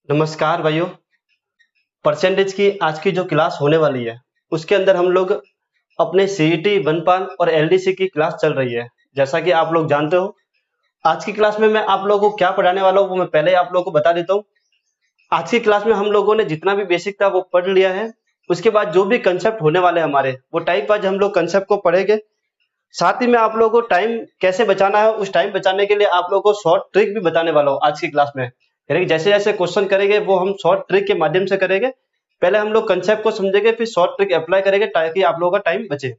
नमस्कार भाइयों। परसेंटेज की आज की जो क्लास होने वाली है उसके अंदर हम लोग अपने सीईटी वनपाल और एलडीसी की क्लास चल रही है। जैसा कि आप लोग जानते हो, आज की क्लास में मैं आप लोगों को क्या पढ़ाने वाला हूँ वो मैं पहले ही आप लोगों को बता देता हूँ। आज की क्लास में हम लोगों ने जितना भी बेसिक था वो पढ़ लिया है। उसके बाद जो भी कंसेप्ट होने वाले हैं हमारे, वो टाइप वाइज हम लोग कंसेप्ट को पढ़ेंगे। साथ ही में आप लोगों को टाइम कैसे बचाना है, उस टाइम बचाने के लिए आप लोगों को शॉर्ट ट्रिक भी बताने वाला हूँ आज की क्लास में। यानी कि जैसे जैसे क्वेश्चन करेंगे वो हम शॉर्ट ट्रिक के माध्यम से करेंगे। पहले हम लोग कंसेप्ट को समझेंगे, फिर शॉर्ट ट्रिक अप्लाई करेंगे ताकि आप लोगों का टाइम बचे।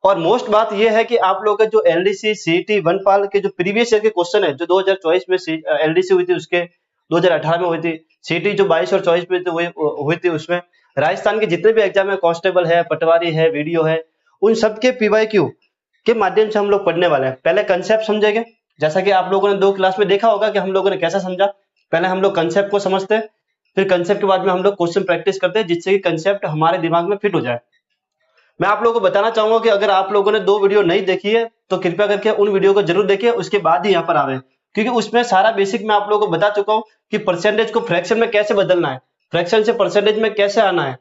और मोस्ट बात यह है कि आप लोगों के जो एलडीसी सीईटी वनपाल के जो प्रीवियस ईयर के क्वेश्चन है, जो 2024 में एलडीसी हुई थी उसके 2018 में हुई थी, सीईटी जो 22 और 24 में हुई थी उसमें राजस्थान के जितने भी एग्जाम है, कांस्टेबल है, पटवारी है, वीडियो है, उन सबके पीवाईक्यू के माध्यम से हम लोग पढ़ने वाले हैं। पहले कंसेप्ट समझेंगे, जैसा कि आप लोगों ने 2 क्लास में देखा होगा कि हम लोगों ने कैसा समझा। पहले हम लोग कंसेप्ट को समझते हैं, फिर कंसेप्ट के बाद में हम लोग क्वेश्चन प्रैक्टिस करते हैं, जिससे कि कंसेप्ट हमारे दिमाग में फिट हो जाए। मैं आप लोगों को बताना चाहूंगा कि अगर आप लोगों ने 2 वीडियो नहीं देखी है तो कृपया करके उन वीडियो को जरूर देखिए, उसके बाद ही यहाँ पर आवे, क्योंकि उसमें सारा बेसिक मैं आप लोगों को बता चुका हूँ कि परसेंटेज को फ्रैक्शन में कैसे बदलना है, फ्रैक्शन से परसेंटेज में कैसे आना है,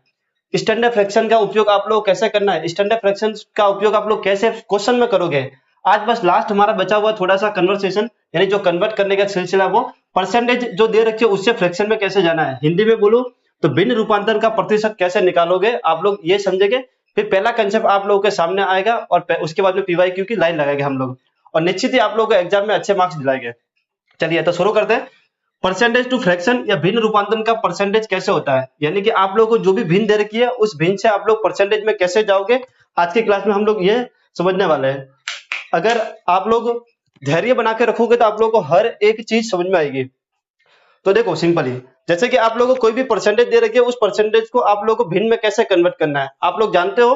स्टैंडर्ड फ्रैक्शन का उपयोग आप लोग कैसे करना है, स्टैंडर्ड फ्रैक्शन का उपयोग आप लोग कैसे क्वेश्चन में करोगे। आज बस लास्ट हमारा बचा हुआ थोड़ा सा कन्वर्सेशन, यानी जो कन्वर्ट करने का सिलसिला, वो परसेंटेज जो दे रखी है उससे फ्रैक्शन में कैसे जाना है। हिंदी में बोलूं तो भिन्न रूपांतरण का प्रतिशत कैसे निकालोगे, आप लोग ये समझेंगे। फिर पहला कंसेप्ट आप लोगों के सामने आएगा और उसके बाद में पीवाईक्यू की लाइन लगाएंगे हम लोग, और निश्चित ही आप लोगों को एग्जाम में अच्छे मार्क्स दिलाएंगे। चलिए तो शुरू करते हैं। परसेंटेज टू फ्रैक्शन या भिन्न रूपांतरण का परसेंटेज कैसे होता है, यानी कि आप लोगों को जो भी भिन्न दे रखी है उस भिन्न से आप लोग परसेंटेज में कैसे जाओगे, आज की क्लास में हम लोग ये समझने वाले हैं। अगर आप लोग धैर्य बना के रखोगे तो आप लोगों को हर एक चीज समझ में आएगी। तो देखो सिंपल ही, जैसे कि आप लोगों को कोई भी परसेंटेज दे रखी है, उस परसेंटेज को आप लोगों को भिन्न में कैसे कन्वर्ट करना है। आप लोग जानते हो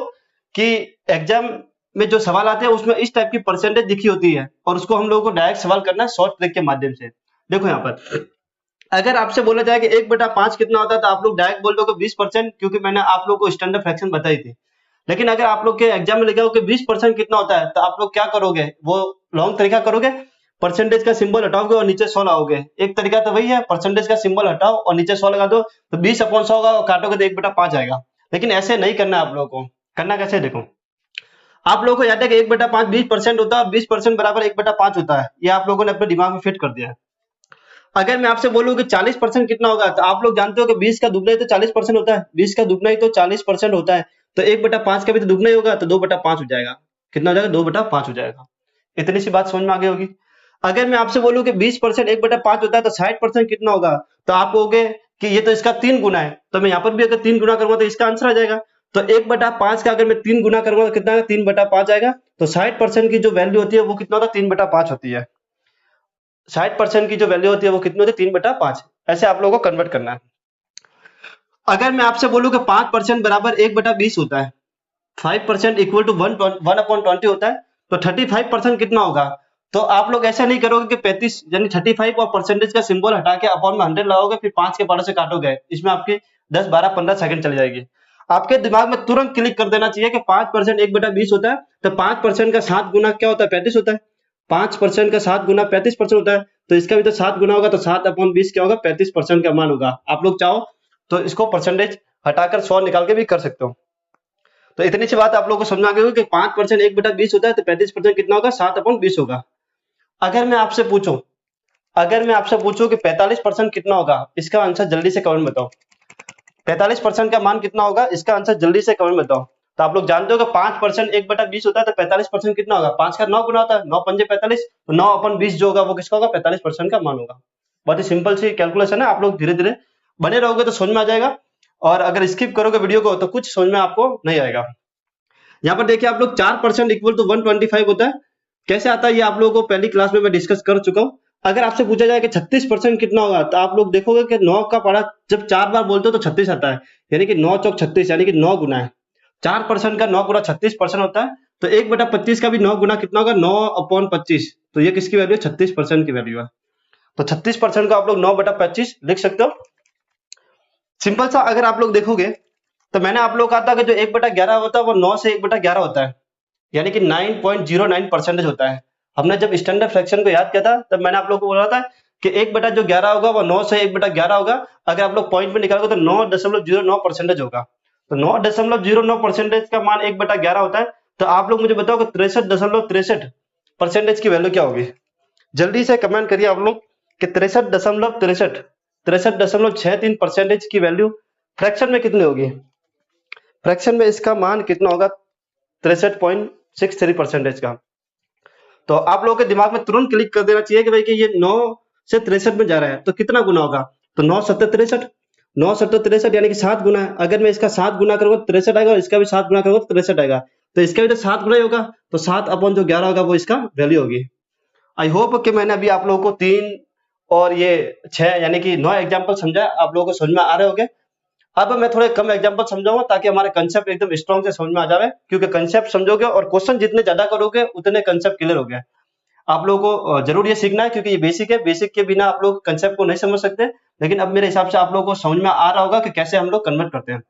कि एग्जाम में जो सवाल आते हैं उसमें इस टाइप की परसेंटेज लिखी होती है, और उसको हम लोगों को डायरेक्ट सवाल करना है शॉर्ट ट्रिक के माध्यम से। देखो यहाँ पर अगर आपसे बोला जाए कि 1/5 कितना होता है, तो आप लोग डायरेक्ट बोल दोगे 20%, क्योंकि मैंने आप लोग को स्टैंडर्ड फ्रैक्शन बताई थी। लेकिन अगर आप लोग के एग्जाम में लिखा हो कि 20% कितना होता है, तो आप लोग क्या करोगे, वो लॉन्ग तरीका करोगे, परसेंटेज का सिंबल हटाओगे और नीचे 100 लाओगे। एक तरीका तो वही है, परसेंटेज का सिंबल हटाओ और नीचे 100 लगा दो, तो 20/100 होगा, और काटोगे तो 1/5 आएगा। लेकिन ऐसे नहीं करना है आप लोगों को। करना कैसे, देखो आप लोगों को याद है कि 1/5 20% होता है, 20% बराबर 1/5 होता है। ये आप लोगों ने अपने दिमाग में फिट कर दिया है। अगर मैं आपसे बोलूं कि 40% कितना होगा, तो आप लोग जानते हो कि 20 का दुगना ही तो 40% होता है, 20 का दुगना ही तो 40% होता है। तो 1/5 का भी तो दुगना ही होगा, तो 2/5 हो जाएगा। कितना हो जाएगा, 2/5 हो जाएगा। इतनी सी बात समझ में आ गई होगी। अगर मैं आपसे बोलूं कि 20% 1/5 होता है, तो 60% कितना होगा, तो आप कहोगे कि ये तो इसका 3 गुना है। तो मैं यहाँ पर भी अगर 3 गुना करूंगा तो इसका आंसर आ जाएगा। तो 1/5 का अगर मैं 3 गुना करूंगा तो कितना आएगा, 3/5 आएगा। तो 60% की जो वैल्यू होती है वो कितना होता है, 3/5 होती है। 60% की जो वैल्यू होती है वो कितनी होती है, 3/5। ऐसे आप लोगों को कन्वर्ट करना है। अगर मैं आपसे बोलूं कि 5% बराबर 1/20 होता है, 5% इक्वल टू 1/20 होता है, तो 35% कितना होगा। तो आप लोग ऐसा नहीं करोगे कि 35 यानी 35 और परसेंटेज का सिंबल हटा के अपॉन में 100 लगाओगे, फिर 5 के पावर से काटोगे, इसमें आपकी 10 12 15 सेकंड चली जाएगी। आपके दिमाग में तुरंत क्लिक कर देना चाहिए कि 5% 1/20 होता है, तो 5% का 7 गुना क्या होता है, 35 होता है। 5% का 7 गुना 35% होता है, तो इसका भी तो 7 गुना होगा, तो 7/20 क्या होगा, 35% का मान होगा। आप लोग चाहो तो इसको परसेंटेज हटाकर 100 निकाल के भी कर सकते हो। तो इतनी सी बात आप लोगों को समझ में आ गई होगी कि 5% 1/20 होता है, तो 35% कितना होगा, 7/20 होगा। अगर मैं आपसे पूछूं अगर मैं आपसे पूछूं कि 45% कितना होगा, इसका आंसर जल्दी से कमेंट बताओ। 45% का मान कितना होगा, इसका आंसर जल्दी से कमेंट बताओ। तो आप लोग जानते हो कि 5% 1/20 होता है, तो 45% कितना होगा, 5 का 9 गुना होता है, 9 पंजे 45, तो 9/20 जो होगा वो किसका होगा, 45% का मान होगा। बहुत ही सिंपल सी कैलकुलेशन है, आप लोग धीरे धीरे बने रहोगे तो समझ में आ जाएगा, और अगर स्किप करोगे वीडियो को तो कुछ समझ में आपको नहीं आएगा। यहाँ पर देखिए आप लोग 4% इक्वल टू 125 होता है, कैसे आता है ये आप लोगों को पहली क्लास में मैं डिस्कस कर चुका हूँ। अगर आपसे पूछा जाए कि 36% कितना होगा, तो आप लोग देखोगे कि 9 का पढ़ा जब 4 बार बोलते हो तो 36 आता है, यानी कि 9 चौक 36, यानी कि 9 गुना है। 4% का 9 गुना 36% होता है, तो 1/25 का भी 9 गुना कितना होगा, 9/25। तो ये किसकी वैल्यू है, 36% की वैल्यू है। तो 36% को आप लोग 9/25 लिख सकते हो। सिंपल सा अगर आप लोग देखोगे तो मैंने आप लोग कहा था कि जो 1/11 होता है वो 9 से 1/11 होता है, यानी कि 9.09% होता है। हमने जब स्टैंडर्ड फ्रैक्शन को याद किया था तब मैंने आप लोगों को बोला था कि 1/11 होगा वो 9 से 1/11 होगा। अगर आप लोग पॉइंट में निकालोगे तो 9.09% होगा। तो 9.09% का मान 1/11 होता है। तो आप लोग मुझे बताओ कि 63.63% की वैल्यू क्या होगी? जल्दी से कमेंट करिए आप लोग कि 63.63% की वैल्यू फ्रैक्शन में कितनी होगी? फ्रैक्शन में इसका मान कितना होगा? 63.63% का। तो आप लोगों के दिमाग में तुरंत क्लिक कर देना चाहिए कि भाई कि ये 9 से 63 में जा रहा है तो कितना गुना होगा? तो 9 7 63, 9 7 63 यानी कि 7 गुना है। अगर मैं इसका 7 गुना करूंगा तो 63 आएगा और इसका भी 7 गुना करूंगा तो 63 आएगा। तो इसका भी तो 7 गुना ही होगा। तो 7/11 होगा वो इसका वैल्यू होगी। आई होप कि मैंने अभी आप लोगों को 3 और ये 6 यानी कि 9 एग्जाम्पल समझा, आप लोगों को समझ में आ रहे होंगे। अब मैं थोड़े कम एग्जांपल समझाऊंगा ताकि हमारे कंसेप्ट एकदम स्ट्रॉन्ग से समझ में आ जाए, क्योंकि कंसेप्ट समझोगे और क्वेश्चन जितने ज्यादा करोगे उतने कंसेप्ट क्लियर हो गए। आप लोगों को जरूर ये सीखना है क्योंकि ये बेसिक है, बेसिक के बिना आप लोग कंसेप्ट को नहीं समझ सकते। लेकिन अब मेरे हिसाब से आप लोगों को समझ में आ रहा होगा कि कैसे हम लोग कन्वर्ट करते हैं।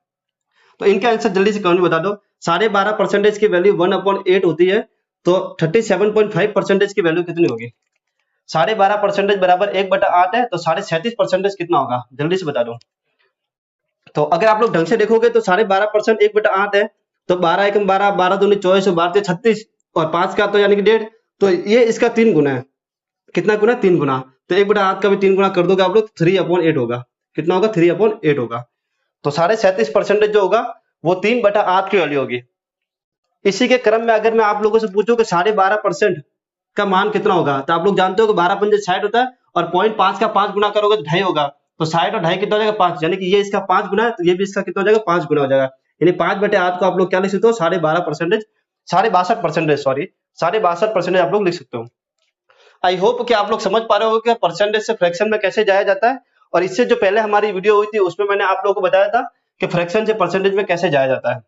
तो इनका आंसर जल्दी से कमेंट में बता दो। 12.5% की वैल्यू 1/8 होती है, तो 37.5% की वैल्यू कितनी होगी? 12.5% बराबर 1/8 है, तो 37.5% कितना होगा? जल्दी से बता दो। तो अगर आप लोग ढंग से देखोगे तो 12.5% 1/8 है, तो 12 एकम 12, 12 दूनी 24, 12 36 और 5 का तो यानी कि 1.5, तो ये इसका 3 गुना है। कितना गुना? 3 गुना। तो 1/8 का भी 3 गुना कर दोगे आप लोग, 3/8 होगा। कितना होगा? 3/8 होगा। तो 37.5% जो होगा वो 3/8 की वैल्यू होगी। इसी के क्रम में अगर मैं आप लोगों से पूछूं कि 12.5% का मान कितना होगा, तो आप लोग जानते हो कि 12 पंजे 60 होता है और 0.5 का 5 गुना करोगे तो 2.5 होगा। तो 60 और 2.5 कितना हो जाएगा? 5, यानी कि ये इसका 5 गुना है तो ये भी इसका कितना हो जाएगा? 5 गुना हो जाएगा। यानी 5/8 को आप लोग क्या लिख सकते हो? 12.5%, 62% सॉरी 62% आप लोग लिख सकते हो। आई होप कि आप लोग समझ पा रहे हो कि परसेंटेज से फ्रैक्शन में कैसे जाया जाता है। और इससे जो पहले हमारी वीडियो हुई थी उसमें मैंने आप लोगों को बताया था कि फ्रैक्शन से परसेंटेज में कैसे जाया जाता है।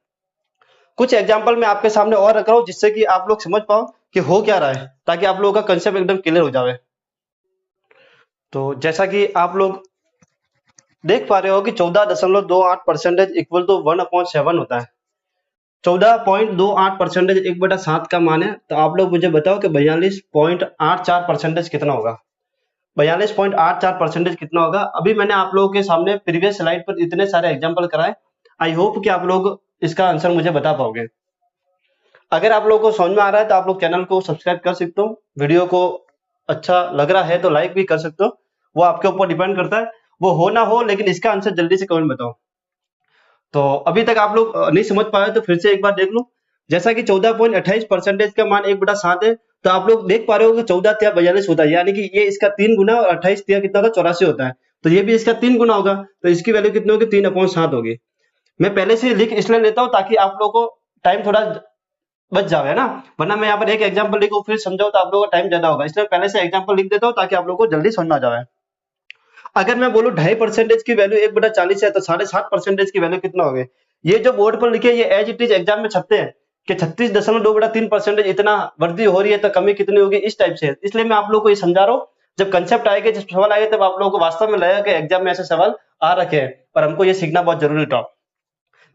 कुछ एग्जांपल मैं आपके सामने और रख रहा हूं जिससे कि आप लोग समझ पाओ कि हो क्या रहा है, ताकि आप लोगों का कंसेप्ट एकदम क्लियर हो जाए। तो जैसा कि आप लोग देख पा रहे हो कि 14.28% इक्वल टू 1/7 होता है। 14.28% 1/7 का मान है। तो आप लोग मुझे बताओ कि 42.84% कितना होगा? 42.84% कितना होगा? अभी मैंने आप लोगों के सामने प्रीवियस स्लाइड पर इतने सारे एग्जांपल कराए। आई होप कि आप लोग इसका आंसर मुझे बता पाओगे। अगर आप लोगों को समझ में आ रहा है तो आप लोग चैनल को सब्सक्राइब कर सकते हो। वीडियो को अच्छा लग रहा है तो लाइक भी कर सकते हो, वो आपके ऊपर डिपेंड करता है, वो हो ना हो। लेकिन इसका आंसर जल्दी से कमेंट बताओ। तो अभी तक आप लोग नहीं समझ पाए तो फिर से एक बार देख लो। जैसा कि 14.28% का मान 1/7 है, तो आप लोग देख पा रहे हो कि 14 तिया 42 होता है, यानी कि ये इसका 3 गुना और 28 तिया कितना होता है? 84 होता है। तो ये भी इसका 3 गुना होगा, तो इसकी वैल्यू कितनी होगी? 3/7 होगी। मैं पहले से लिख इसलिए लेता हूँ ताकि आप लोगों को टाइम थोड़ा बच जाओ, है ना। वरना मैं यहाँ पर एक एग्जाम्पल लिखूं फिर समझाऊं तो आप लोगों का टाइम ज्यादा होगा, इसलिए पहले से एग्जाम्पल लिख देता हूँ ताकि आप लोगों को जल्दी समझ में आ जाए। अगर मैं बोलूं 2.5% की वैल्यू 1/40 है, तो 7.5% की वैल्यू कितना होगी? ये जो बोर्ड पर लिखे ये एज इट इज एग्जाम में छपते हैं कि 36.2/3% इतना वृद्धि हो रही है तो कमी कितनी होगी, इस टाइप से। इसलिए मैं आप लोगों को ये समझा रहा हूँ। जब कंसेप्ट आएगा, जब सवाल आएगा, तब आप लोगों को वास्तव में लगेगा कि एग्जाम में ऐसे सवाल आ रखे हैं और हमको ये सीखना बहुत जरूरी था।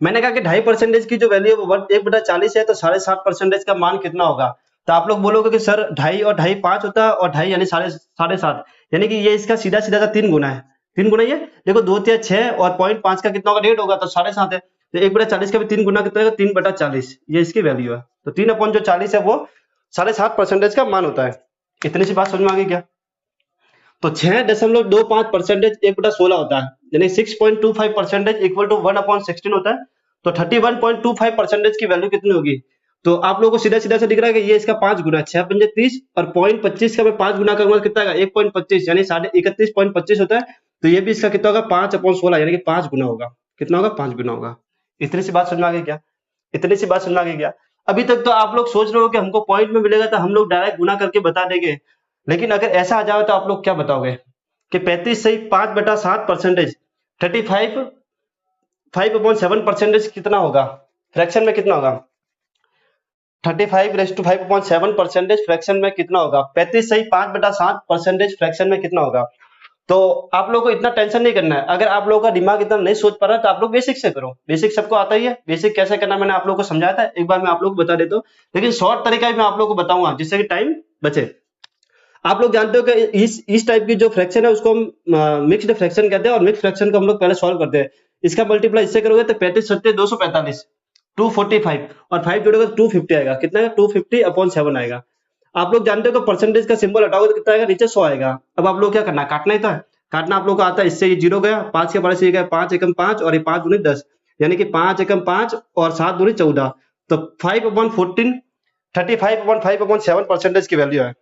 मैंने कहा कि 2.5% की जो वैल्यू है वो 1/40 है, तो 7.5% का मान कितना होगा? तो आप लोग बोलोगे कि सर 2.5 और 2.5 5 होता है, और 2.5 यानी 7.5, यानी कि ये इसका सीधा सीधा का 3 गुना है। 3 गुना ये देखो, 2 तिया 6 और 0.5 का कितना होगा? 1.5 होगा, तो 7.5 है। तो 1/40 का भी 3 गुना कितना होगा? 3/40, ये इसकी वैल्यू है। तो 3/40 है वो 7.5% का मान होता है। इतनी सी बात समझ में आ गई क्या? तो 6.25% 1/16 होता है, यानी 6.25% इक्वल टू 1/16 होता है। तो 31.25% की वैल्यू कितनी होगी? तो आप लोगों को सीधा सीधा से दिख रहा है कि ये इसका 5 गुना है, 6 पंजे 30 और 0.25 का मैं 5 गुना करूंगा कितना होगा? 1.25, यानी 31.25 होता है। तो ये भी इसका कितना होगा? 5/16, यानी कि 5 गुना होगा। कितना होगा? 5 गुना होगा। इतनी सी बात समझ में आ गई क्या? इतनी सी बात समझ में आ गई क्या? अभी तक तो आप लोग सोच रहे हो कि हमको पॉइंट में मिलेगा तो हम लोग डायरेक्ट गुना करके बता देंगे, लेकिन अगर ऐसा आ जाए तो आप लोग क्या बताओगे कि 35 सही 5/7%, 5/7% कितना होगा? फ्रैक्शन में कितना होगा? 35/5/7% फ्रैक्शन में कितना होगा? 35 सही 5/7% फ्रैक्शन में कितना होगा? तो आप लोगों को इतना टेंशन नहीं करना है। अगर आप लोगों का दिमाग इतना नहीं सोच पा रहा तो आप लोग बेसिक से करो। बेसिक सबको आता ही है, बेसिक कैसे करना मैंने आप लोगों को समझाया था, एक बार मैं आप लोगों को बता देता हूँ, लेकिन शॉर्ट तरीका भी मैं आप लोगों को बताऊंगा जिससे कि टाइम बचे। आप लोग जानते हो कि इस टाइप की जो फ्रैक्शन है उसको हम मिक्स्ड फ्रैक्शन कहते हैं, और मिक्स फ्रैक्शन को हम लोग पहले सॉल्व करते हैं। इसका मल्टीप्लाई इससे करोगे तो 35 सत्ते 245 245 और 5 जोड़ोगे तो 250 आएगा। कितना है? 250/7 आएगा। आप लोग जानते हो कि परसेंटेज का सिंबल हटाओगे तो कितना आएगा? नीचे 100 आएगा। अब आप लोग क्या करना है? काटना ही था। काटना आप लोग को आता है। इससे ये 0 गया, 5 के बड़े से ये गया 5 एकम 5 और ये 5 दूनी 10, यानी कि 5 एकम 5 और 7 दूनी 14, तो 5/14 35/5/7 परसेंटेज की वैल्यू है।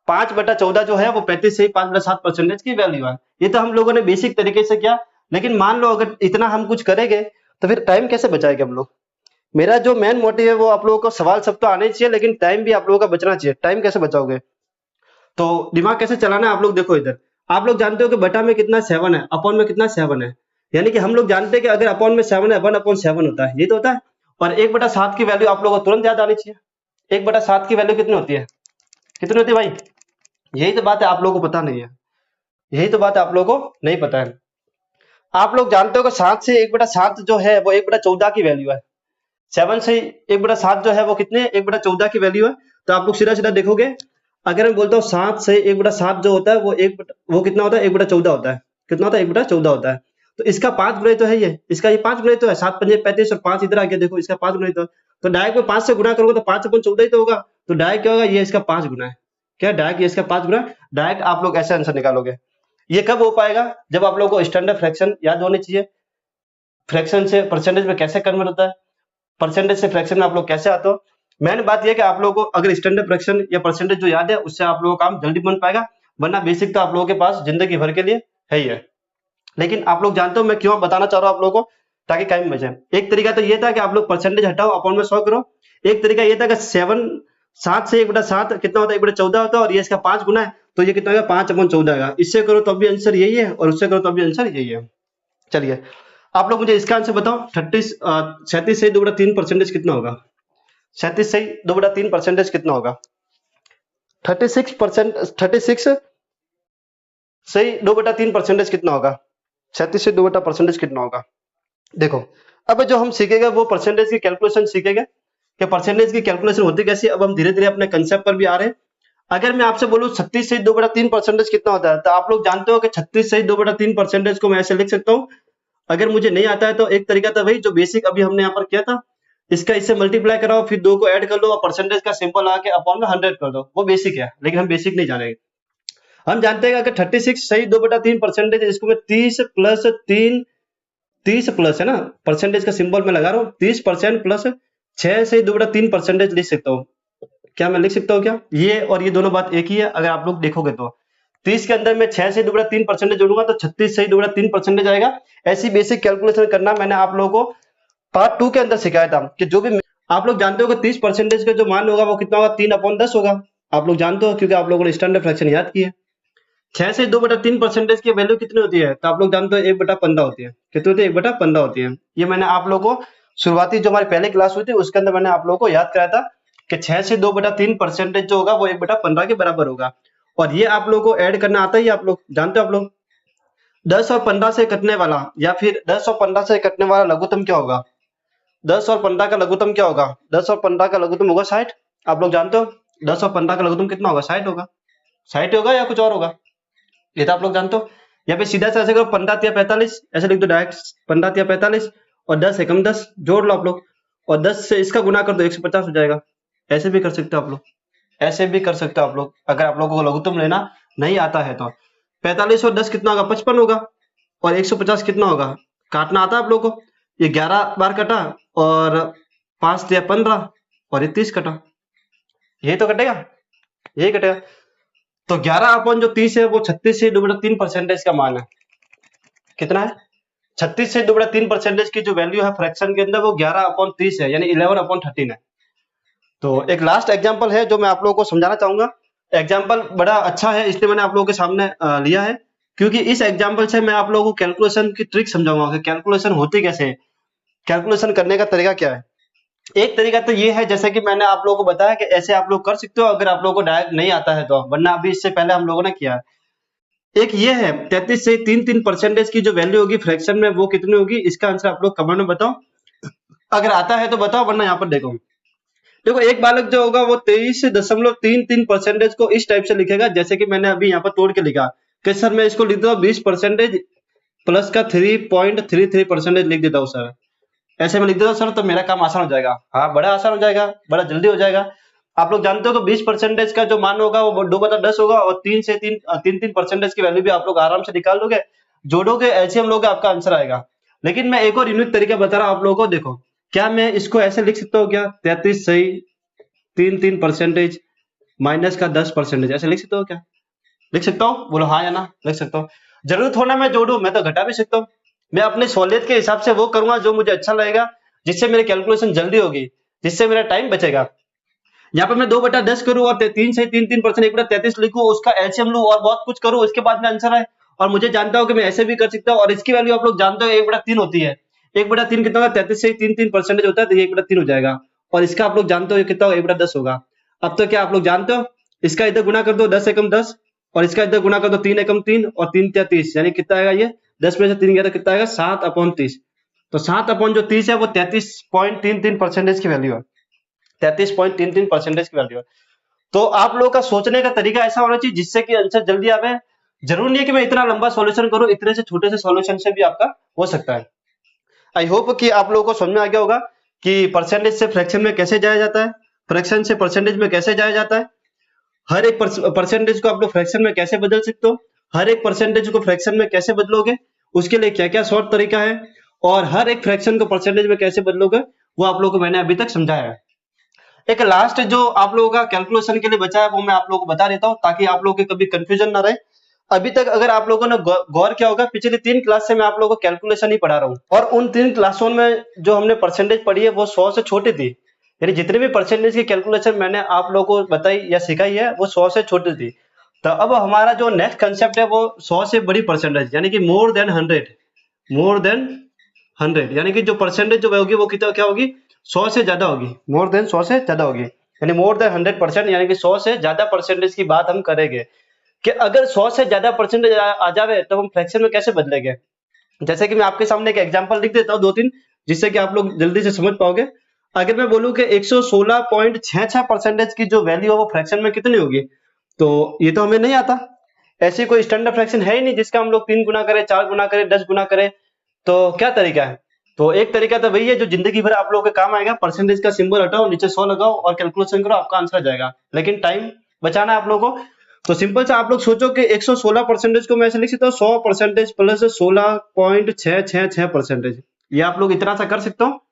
5/14 जो है वो 35 से ही 5/7 परसेंटेज की वैल्यू है। ये तो हम लोगों ने बेसिक तरीके से किया, लेकिन मान लो अगर इतना हम कुछ करेंगे तो फिर टाइम कैसे बचाएंगे हम लोग? मेरा जो मेन मोटिव है वो आप लोगों को सवाल सब तो आने ही चाहिए, लेकिन टाइम भी आप लोगों का बचना चाहिए। टाइम कैसे बचाओगे? तो दिमाग कैसे चलाना है आप लोग देखो इधर। आप लोग जानते हो कि बटा में कितना 7 है, अपॉन में कितना 7 है, यानी कि हम लोग जानते हैं कि अगर अपॉन में 7 है 1/7 होता है, ये तो होता है। और 1/7 की वैल्यू आप लोगों को तुरंत याद आनी चाहिए। 1/7 की वैल्यू कितनी होती है? कितनी होती है भाई? यही तो बात है, आप लोगों को पता नहीं है। यही तो बात है, आप लोगों को नहीं पता है। आप लोग जानते हो कि 7 से 1/7 जो है वो 1/14 की वैल्यू है। 7 से 1/7 जो है वो कितने 1/14 की वैल्यू है। तो आप लोग सीधा सीधा देखोगे, अगर मैं बोलता हूँ 7 से 1/7 जो होता है वो कितना होता है? 1/14 होता है। कितना होता है? 1/14 होता है। तो इसका 5 गुना ही तो है ये, इसका ये 5 गुना ही तो है। 7 पंजे 35 और 5 इधर आके देखो, इसका 5 गुना ही तो डायरेक्ट में 5 से गुणा करोगे तो 5/14 ही तो होगा। तो डायरेक्ट क्या होगा? ये इसका 5 गुना है। क्या डायरेक्ट ये इसका 5 गुना? डायरेक्ट आप लोग ऐसे आंसर निकालोगे। ये कब हो पाएगा? जब आप लोगों को स्टैंडर्ड फ्रैक्शन याद होनी चाहिए। फ्रैक्शन से परसेंटेज में कैसे कन्वर्ट होता है, परसेंटेज से फ्रैक्शन में आप लोग कैसे आते हो। मेन बात यह कि आप लोगों को अगर स्टैंडर्ड फ्रैक्शन या परसेंटेज जो याद है उससे आप लोगों का काम जल्दी बन पाएगा, वरना बेसिक तो आप लोगों के पास जिंदगी भर के लिए है ही है। लेकिन आप लोग जानते हो मैं क्यों बताना चाह रहा हूँ आप लोगों को, ताकि टाइम बचे। एक तरीका तो ये था कि आप लोग परसेंटेज हटाओ अपॉन में 100 करो। एक तरीका ये था कि 7 से 1/7 कितना होता है? 1/14 होता है, और ये इसका 5 गुना है, तो ये कितना होगा? 5/14 आएगा। इससे करो तो भी आंसर यही है, और उससे करो तो भी आंसर यही है। चलिए आप लोग मुझे इसका आंसर बताओ। 37 से 2/3 परसेंटेज कितना होगा? 37 से 2/3 परसेंटेज कितना होगा? 36 से 2/3 परसेंटेज कितना होगा? 37 से 2 परसेंटेज कितना होगा? देखो, अब जो हम सीखेंगे वो परसेंटेज की कैलकुलेशन सीखेंगे कि परसेंटेज की कैलकुलेशन होती कैसी। अब हम धीरे धीरे अपने कंसेप्ट पर भी आ रहे हैं। अगर मैं आपसे बोलूं 36 से 2/3 परसेंटेज कितना होता है, तो आप लोग जानते हो कि 36 से 2/3 परसेंटेज को मैं ऐसे लिख सकता हूँ। अगर मुझे नहीं आता है तो एक तरीका था वही जो बेसिक अभी हमने यहाँ पर किया था, इसका इससे मल्टीप्लाई कराओ, फिर 2 को ऐड कर लो और परसेंटेज का सिंबल आके अपॉन में 100 कर दो। वो बेसिक है, लेकिन हम बेसिक नहीं जानेंगे। हम जानते हैं कि 36 सही 2/3 परसेंटेज है, इसको मैं 30 प्लस है ना, परसेंटेज का सिंबल मैं लगा रहा हूँ, 30% प्लस 6 से 2/3 परसेंटेज लिख सकता हूँ। क्या मैं लिख सकता हूँ क्या? ये और ये दोनों बात एक ही है। अगर आप लोग देखोगे तो 30 के अंदर मैं 6 से 2/3 परसेंटेज जोड़ूंगा तो 36 से 2/3 परसेंटेज आएगा। ऐसी बेसिक कैलकुलेशन करना मैंने आप लोगों को पार्ट 2 के अंदर सिखाया था कि जो भी आप लोग जानते हो कि 30% का जो मान होगा वो कितना होगा? 3/10 होगा। आप लोग जानते हो क्योंकि आप लोगों ने स्टैंडर्ड फ्रैक्शन याद की है। 6 से 2/3 परसेंटेज की वैल्यू कितनी होती है? तो आप लोग जानते हो 1/15 होती है। कितनी होती है? 1/15 होती है। ये मैंने आप लोगों को शुरुआती जो हमारी पहली क्लास हुई थी उसके अंदर मैंने आप लोगों को याद कराया था कि 6 से 2/3 परसेंटेज जो होगा वो 1/15 के बराबर होगा। और ये आप लोगों को ऐड करना आता ही, आप लोग जानते हो। आप लोग 10 और 15 से कटने वाला या फिर 10 और 15 से कटने वाला लघुत्तम क्या होगा? 10 और 15 का लघुत्तम क्या होगा? 10 और 15 का लघुत्तम होगा 60। आप लोग जानते हो 10 और 15 का लघुत्तम कितना होगा? 60 होगा। 60 होगा या कुछ और होगा? ये तो आप लोग जानते हो। या फिर सीधा से ऐसे करो 15 या 45 ऐसे लिख दो डायरेक्ट, 15 या 45 और 10 एकम 10 जोड़ लो आप लोग, और 10 से इसका गुना कर दो 150 हो जाएगा। ऐसे भी कर सकते हो आप लोग, ऐसे भी कर सकते हो आप लोग, अगर आप लोगों को लघुत्तम लेना नहीं आता है तो। 45 और 10 कितना होगा? 55 होगा। और 150 कितना होगा? काटना आता है आप लोगों को? ये 11 बार कटा और 5 या 15 और ये 30 कटा, यही तो कटेगा, यही कटेगा। तो 11/30 है वो 36 से 2/3 परसेंटेज का मान है। कितना है? 36 से 2/3 परसेंटेज की जो वैल्यू है फ्रैक्शन के अंदर वो 11/30 है, यानी 11/13 है। तो एक लास्ट एग्जांपल है जो मैं आप लोगों को समझाना चाहूंगा। एग्जांपल बड़ा अच्छा है इसलिए मैंने आप लोगों के सामने लिया है, क्योंकि इस एग्जांपल से मैं आप लोगों को कैलकुलेशन की ट्रिक समझाऊंगा कि कैलकुलेशन होती कैसे है, कैलकुलेशन करने का तरीका क्या है। एक तरीका तो ये है जैसे कि मैंने आप लोगों को बताया कि ऐसे आप लोग कर सकते हो अगर आप लोगों को डायरेक्ट नहीं आता है तो, वरना अभी इससे पहले हम लोगों ने किया है। एक ये है 33 से 3 परसेंटेज की जो वैल्यू होगी फ्रैक्शन में वो कितनी होगी? इसका आंसर आप लोग कमेंट में बताओ। अगर आता है तो बताओ, वरना यहाँ पर देखो देखो एक बालक जो होगा वो 23.33% को इस टाइप से लिखेगा, जैसे कि मैंने अभी यहाँ पर तोड़ के लिखा कि सर मैं इसको लिख दूँ 20% प्लस का 3.33% लिख देता हूँ सर, ऐसे में लिख देता हूँ सर, तो मेरा काम आसान हो जाएगा। हाँ, बड़ा आसान हो जाएगा, बड़ा जल्दी हो जाएगा। आप लोग जानते हो कि 20% का जो मान होगा वो 2/10 होगा, और 3 की वैल्यू भी आप लोग आराम से निकाल लोगे, जोड़ोगे, एलसीएम लोगे, आपका आंसर आएगा। लेकिन मैं एक और यूनिक तरीका बता रहा हूँ आप लोगों को। देखो, क्या मैं इसको ऐसे लिख सकता हूँ क्या, 33 सही 3% माइनस का 10%, ऐसे लिख सकता हूँ क्या? लिख सकता हूँ? बोलो हाँ या ना। लिख सकता हूँ। जरूरत हो ना मैं जोड़ू, मैं तो घटा भी सकता हूँ। मैं अपने सहूलियत के हिसाब से वो करूंगा जो मुझे अच्छा लगेगा, जिससे मेरी कैलकुलेशन जल्दी होगी, जिससे मेरा टाइम बचेगा। यहाँ पे मैं 2/10 करूँ और 3 1 33 लिखूं, उसका एलसीएम लूं और बहुत कुछ करूं, उसके बाद में आंसर आए। और मुझे जानता हूं कि मैं ऐसे भी कर सकता हूँ, और इसकी वैल्यू आप लोग जानते हो 1/3 होती है। 1/3 कितना होगा? 33 से 3 होता है, तो ये 1/3 हो जाएगा। और इसका आप लोग जानते हो ये कितना होगा? 1/10 होगा। अब तो क्या आप लोग जानते हो, इसका इधर गुना कर दो 10 एकम 10, और इसका इधर गुना कर दो 3 एकम 3, और 3 या 30, यानी कितना आएगा? ये 10 में से 3 गया तो कितना आएगा? 7/30। तो 7/30 है वो 33.33% की वैल्यू है। 33.33% की वैल्यू है। तो आप लोगों का सोचने का तरीका ऐसा होना चाहिए जिससे कि आंसर जल्दी आवे। जरूर नहीं है कि मैं इतना लंबा सॉल्यूशन करूं, इतने से छोटे से सॉल्यूशन से भी आपका हो सकता है। आई होप कि आप लोगों को समझ में आ गया होगा कि परसेंटेज से फ्रैक्शन में कैसे जाया जाता है, फ्रैक्शन से परसेंटेज में कैसे जाया जाता है, हर एक परसेंटेज को आप लोग फ्रैक्शन में कैसे बदल सकते हो, हर एक परसेंटेज को फ्रैक्शन में कैसे बदलोगे, उसके लिए क्या क्या शॉर्ट तरीका है, और हर एक फ्रैक्शन को परसेंटेज में कैसे बदलोगे, वो आप लोगों को मैंने अभी तक समझाया है। एक लास्ट जो आप लोगों का कैलकुलेशन के लिए बचा है वो मैं आप लोगों को बता देता हूँ, ताकि आप लोगों के कभी कंफ्यूजन ना रहे। अभी तक अगर आप लोगों ने गौर किया होगा, पिछली 3 क्लास से मैं आप लोगों को कैलकुलेशन ही पढ़ा रहा हूँ, और उन 3 क्लासों में जो हमने परसेंटेज पढ़ी है वो 100 से छोटी थी। यानी जितने भी परसेंटेज की कैलकुलेशन मैंने आप लोगों को बताई या सिखाई है वो 100 से छोटी थी। तो अब हमारा जो नेक्स्ट कंसेप्ट है वो 100 से बड़ी परसेंटेज, यानी कि मोर देन 100, मोर देन 100, यानी कि जो परसेंटेज जो होगी वो कितना क्या होगी? 100 से ज्यादा होगी, मोर देन 100 से ज्यादा होगी, यानी मोर देन 100%, यानी कि 100 से ज्यादा परसेंटेज की बात हम करेंगे। कि अगर 100 से ज्यादा परसेंटेज आ जावे तो हम फ्रैक्शन में कैसे बदलेंगे। जैसे कि मैं आपके सामने एक एग्जांपल लिख देता हूँ 2-3, जिससे कि आप लोग जल्दी से समझ पाओगे। अगर मैं बोलूं कि 116.66% की जो वैल्यू है वो फ्रैक्शन में कितनी होगी, तो ये तो हमें नहीं आता। ऐसी कोई स्टैंडर्ड फ्रैक्शन है ही नहीं जिसका हम लोग 3 गुना करें, 4 गुना करें, 10 गुना करें। तो क्या तरीका है? तो एक तरीका तो वही है जो जिंदगी भर आप लोगों के काम आएगा, परसेंटेज का सिंबल हटाओ, नीचे 100 लगाओ और कैलकुलेशन करो, आपका आंसर आ जाएगा। लेकिन टाइम बचाना है आप लोगों को। तो सिंपल से आप लोग सोचो कि 116% को मैं ऐसे लिख सकता हूँ 100% प्लस 16.666%, ये आप लोग इतना सा कर सकते हो।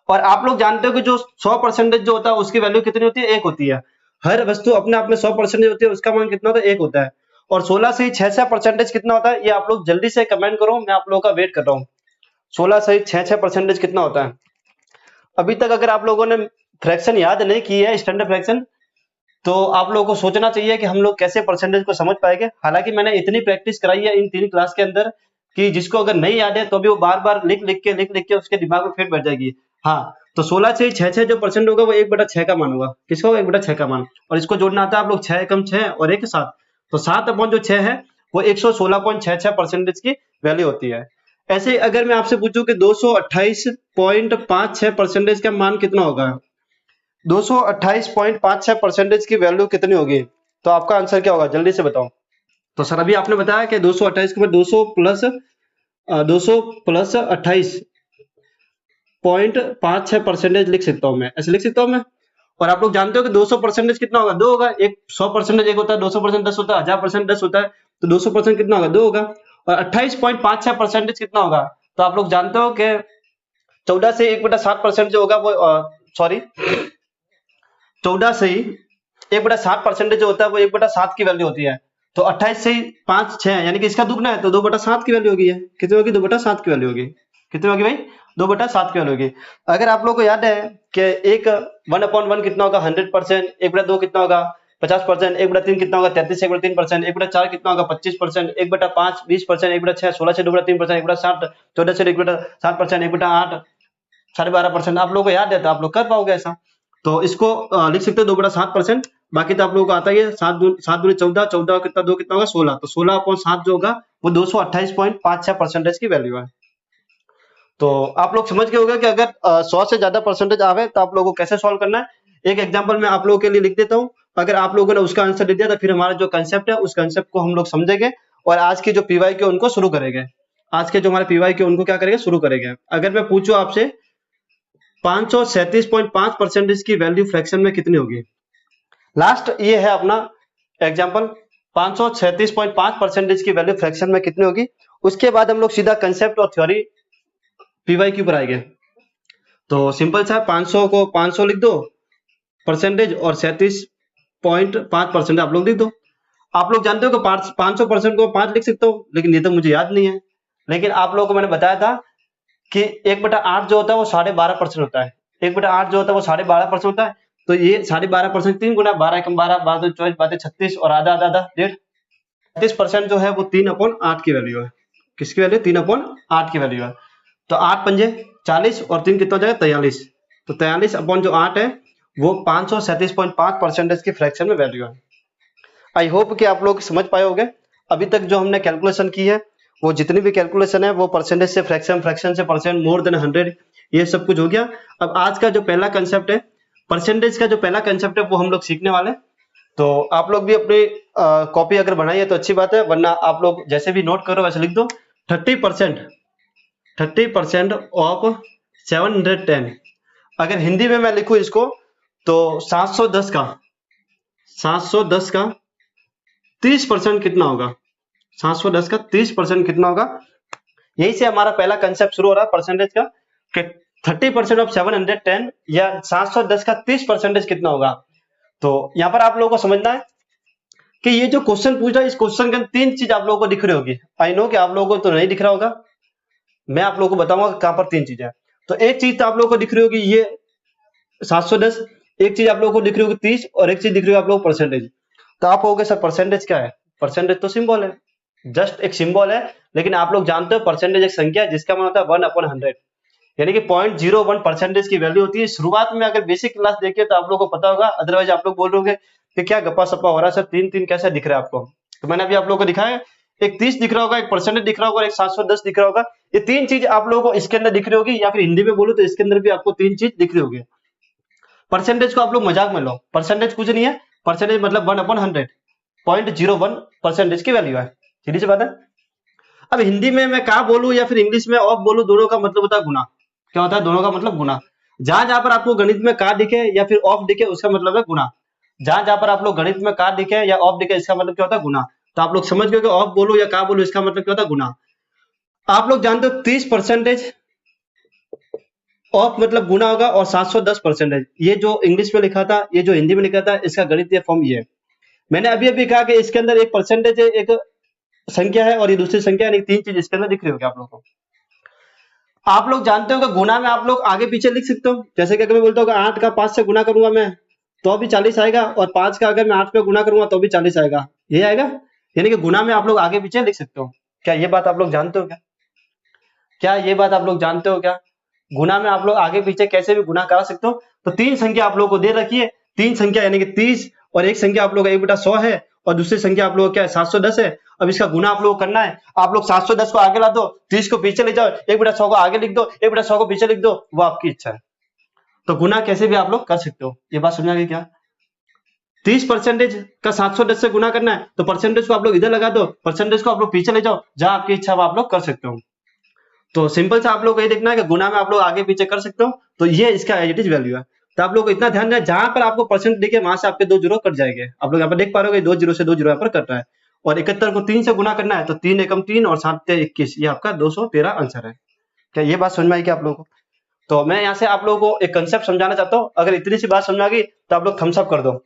और आप लोग जानते हो कि जो 100% जो होता है उसकी वैल्यू कितनी होती है? 1 होती है। हर वस्तु अपने आप में 100% होती है, उसका मान कितना होता है? 1 होता है। और 16 से 66% कितना होता है? ये आप लोग जल्दी से कमेंट करो, मैं आप लोगों का वेट कर रहा हूँ। 16 से 66% कितना होता है? अभी तक अगर आप लोगों ने फ्रैक्शन याद नहीं की है, स्टैंडर्ड फ्रैक्शन, तो आप लोगों को सोचना चाहिए कि हम लोग कैसे परसेंटेज को समझ पाएंगे। हालांकि मैंने इतनी प्रैक्टिस कराई है इन 3 क्लास के अंदर कि जिसको अगर नहीं याद है तो भी वो बार बार लिख लिख के उसके दिमाग में फिट बैठ जाएगी। हाँ, तो 16 से 6 जो परसेंट होगा वो 1/6 का मान होगा। किसका होगा? 1/6 का मान। और इसको जोड़ना आता है आप लोग 6 एकम 6 और 1 7, तो 7 अपॉन जो 6 है वो 116.66% की वैल्यू होती है। ऐसे ही अगर मैं आपसे पूछूं कि 228.56% का मान कितना होगा, 228.56% की वैल्यू कितनी होगी, तो आपका आंसर क्या होगा? जल्दी से बताओ। तो सर अभी आपने बताया कि 228 को मैं 200 प्लस 28.56% लिख सकता हूँ, मैं ऐसे लिख सकता हूँ मैं। और आप लोग जानते हो कि 200% कितना होगा? 2 होगा। एक 100% 1 होता है, 200% 10 होता है, 1000% 10 होता है, तो 200% कितना होगा? 2 होगा। और 28.56% कितना होगा? तो आप लोग जानते हो कि 14 से 1/7% जो होगा वो सॉरी 14 से ही 1/7% जो होता है वो 1/7 की वैल्यू होती है। तो 28 से 5 6 यानी कि इसका दुगना है, तो 2/7 की वैल्यू होगी। है कितनी होगी? 2/7 की वैल्यू होगी। कितनी होगी भाई? 2/7 की वैल्यू होगी। अगर आप लोगों को याद है कि एक 1/1 कितना होगा? 100%। 1/2 कितना होगा? 50%। 1/3 कितना होगा? 33 1/3%। 1/4 कितना होगा? 25%। 1/5 20%। 1/6 16 से 2/3%। 1/7 14 से 1/7%। 1/8 12.5%। आप लोगों को याद है तो आप लोग कर पाओगे ऐसा। तो इसको लिख सकते हो 2/7%। बाकी तो आप लोगों को आता ही है, 7 दूनी 14, 14 कितना 2 कितना होगा? 16। तो 16/7 जो होगा वो 228.56% की वैल्यू है। तो आप लोग समझ गए होगा कि अगर 100 से ज्यादा परसेंटेज आवे तो आप लोगों को कैसे सॉल्व करना है। एक एग्जांपल मैं आप लोगों के लिए लिख देता हूँ, अगर आप लोगों ने उसका आंसर दे दिया तो फिर हमारा जो कंसेप्ट है उस कंसेप्ट को हम लोग समझेंगे और आज के जो पीवाई के उनको शुरू करेंगे। आज के जो हमारे पीवाई के उनको क्या करेंगे, शुरू करेंगे। अगर मैं पूछूं आपसे 537.5% की वैल्यू फ्रैक्शन में कितनी होगी, लास्ट ये है अपना एग्जांपल, 537.5% की वैल्यू फ्रैक्शन में कितनी होगी। उसके बाद हम लोग सीधा कंसेप्ट और थ्योरी पीवाई क्यू पर आएंगे। तो सिंपल सा 500 को 500 लिख दो परसेंटेज और 37.5% आप लोग लिख दो। आप लोग जानते हो कि 500% को 5 लिख सकते हो, लेकिन ये तो मुझे याद नहीं है। लेकिन आप लोगों को मैंने बताया था कि 1/8 जो होता है वो 12.5% होता है। 1/8 जो होता है वो 12.5% होता है। तो ये 12.5% 3 गुना 12 एकम 12, 12 दो 24, 12 36 और आधा आधा आधा 1.5% जो है वो 3/8 की वैल्यू है। किसकी वैल्यू? 3/8 की वैल्यू है। तो 8 पंजे 40 और 3 कितना हो जाएगा? 43। तो 43 अपॉन जो 8 है वो 537.5% की फ्रैक्शन में वैल्यू है। आई होप कि आप लोग समझ पाए होंगे। अभी तक जो हमने कैलकुलेशन की है वो जितनी भी कैलकुलेशन है वो परसेंटेज से फ्रैक्शन, फ्रैक्शन से परसेंट, मोर देन 100, ये सब कुछ हो गया। अब आज का जो पहला कंसेप्ट है, परसेंटेज का जो पहला कंसेप्ट है वो हम लोग सीखने वाले। तो आप लोग भी अपनी कॉपी अगर बनाइए तो अच्छी बात है, वरना आप लोग जैसे भी नोट करो वैसे लिख दो। 30% ऑफ 710, अगर हिंदी में मैं लिखूं इसको तो 710 का 30% कितना होगा? 710 का 30% कितना होगा? यही से हमारा पहला कंसेप्ट शुरू हो रहा है परसेंटेज का, कि 30% ऑफ 710 या 710 का 30% कितना होगा। तो यहाँ पर आप लोगों को समझना है कि ये जो क्वेश्चन पूछ रहा है, इस क्वेश्चन के अंदर 3 चीज आप लोगों को दिख रही होगी। आई नो कि आप लोगों को तो नहीं दिख रहा होगा, मैं आप लोगों को बताऊंगा कहां पर 3 चीजें हैं। तो एक चीज तो आप लोगों को दिख रही होगी ये 710, एक चीज आप लोगों को दिख रही होगी 30 और एक चीज दिख रही होगी आप लोगों को परसेंटेज। तो आप कहोगे सर परसेंटेज क्या है? परसेंटेज तो सिंबल है, जस्ट एक सिंबल है। लेकिन आप लोग जानते हो परसेंटेज एक संख्या है जिसका मतलब होता है 1/100, यानी कि 0.01% की वैल्यू होती है। शुरुआत में अगर बेसिक क्लास देखिए तो आप लोगों को पता होगा, अदरवाइज आप लोग बोल रहे होंगे कि क्या गप्पा सप्पा हो रहा है सर, 3 कैसे दिख रहा है आपको। तो मैंने अभी आप लोगों को दिखाया, एक 30 दिख रहा होगा, एक परसेंटेज दिख रहा होगा, एक 710 दिख रहा होगा। ये 3 चीज आप लोगों को इसके अंदर दिख रही होगी, या फिर हिंदी में बोलूं तो इसके अंदर भी आपको 3 चीज दिख रही होगी। परसेंटेज को आप लोग मजाक में लो, परसेंटेज कुछ नहीं है, परसेंटेज मतलब 1/100, 0.01% की वैल्यू है। सीधी सी बात है। अब हिंदी में मैं का बोलूं या फिर इंग्लिश में ऑफ बोलूं, दोनों का मतलब होता है गुना। क्या होता है? दोनों का मतलब गुना। जहां जहां पर आपको गणित में का दिखे या फिर ऑफ दिखे उसका मतलब है गुना। जहां जहां पर आप लोग गणित में का दिखे या ऑफ दिखे इसका मतलब क्या होता है? गुना। तो आप लोग समझ गए कि ऑफ बोलो या का बोलो इसका मतलब क्या होता है? गुना। आप लोग जानते हो 30% ऑफ मतलब गुना होगा और 710%। ये जो इंग्लिश में लिखा था, ये जो हिंदी में लिखा था, इसका गणितीय फॉर्म ये है। मैंने अभी अभी कहा कि इसके अंदर एक परसेंटेज है, एक संख्या है और ये दूसरी संख्या है, 3 चीज इसके अंदर दिख रही होगी आप लोगों को। आप लोग जानते हो कि गुना में आप लोग आगे पीछे लिख सकते हो। जैसे कि अगर मैं बोलता हूँ कि 8 का 5 से गुना करूंगा मैं तो भी 40 आएगा, और 5 का अगर मैं 8 पे गुना करूंगा तो भी 40 आएगा, ये आएगा। यानी कि गुना में आप लोग आगे पीछे लिख सकते हो। क्या ये बात आप लोग जानते हो? क्या ये बात आप लोग जानते हो? क्या गुना में आप लोग आगे पीछे कैसे भी गुना करा सकते हो। तो 3 संख्या आप लोगों को दे रखी है, 3 संख्या यानी कि 30, और एक संख्या आप लोग 1/100 है, और दूसरी संख्या आप लोग क्या है? 710 है। अब इसका गुना आप लोग करना है। आप लोग 710 को आगे ला दो, 30 को पीछे ले जाओ, 1/100 को आगे लिख दो, 1/100 को पीछे लिख दो, वो आपकी इच्छा है। तो गुना कैसे भी आप लोग कर सकते हो। ये बात समझ आ गई क्या? 30% का 710 से गुना करना है तो परसेंटेज को आप लोग इधर लगा दो, परसेंटेज को आप लोग पीछे ले जाओ, जहां आपकी इच्छा आप लोग कर सकते हो। तो सिंपल से आप लोग को ये देखना है कि गुना में आप लोग आगे पीछे कर सकते हो। तो ये इसका एज इट इज वैल्यू है। तो आप लोग को इतना ध्यान देना, जहां पर आपको परसेंट दिखे वहां से आपके 2 जीरो कट जाएंगे। आप लोग यहाँ पर देख पा रहे हो 2 जीरो से 2 जीरो यहाँ पर कट रहा है। और 71 को 3 से गुना करना है तो 3 एकम 3 और 7 21, ये आपका 213 आंसर है। क्या ये बात समझ में आई क्या आप लोगों को? तो मैं यहाँ से आप लोगों को एक कंसेप्ट समझाना चाहता हूँ। अगर इतनी सी बात समझ आ गई तो आप लोग थम्स अप कर दो,